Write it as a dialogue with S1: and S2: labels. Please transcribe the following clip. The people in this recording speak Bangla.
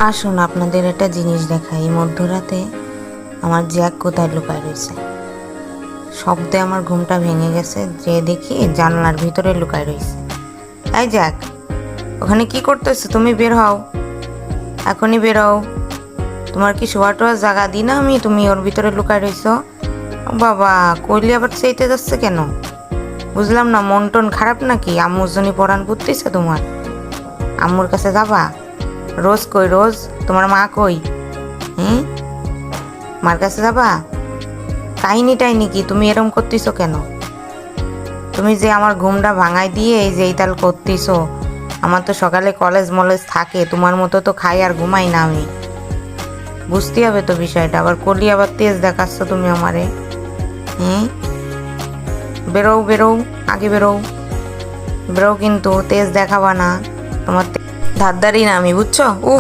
S1: আসুন আপনাদের একটা জিনিস দেখাই। এই মধ্যরাতে আমার জ্যাক কোথায় লুকায় রয়েছে। শব্দে আমার ঘুমটা ভেঙে গেছে, যে দেখি জানলার ভিতরে লুকায় রয়েছে। এই জ্যাক, ওখানে কি করতেছো তুমি? বের হও, এখনই বের হও। তোমার কি শোয়া টোয়া জায়গা দিই না আমি, তুমি ওর ভিতরে লুকায় রইছো? বাবা, কইলি আবার চাইতে যাচ্ছে কেন? বুঝলাম না, মন টন খারাপ নাকি? আম্মুর জন্য পরাণ পুড়তেছে তোমার? আম্মুর কাছে যাবা? রোজ কই রোজ? তোমার মা কই? মার কাছে যাবা? কাহিনী টাইনি কি? তুমি এরম করতেছো কেন? তুমি যে আমার ঘুমটা ভাঙাই দিয়ে এই যে এই তাল করতেছো। আমার তো সকালে কলেজ মলেজ থাকে, তোমার মতো তো খাই আর ঘুমাই না আমি। বুঝতে হবে তো বিষয়টা। আবার কলি আবার তেজ দেখাচ্ছ তুমি আমারে। বেরো বেরো, আগে বেরো বেরো, কিন্তু তেজ দেখাবা না। তোমার ধারদারি না আমি, বুঝছো? উফ।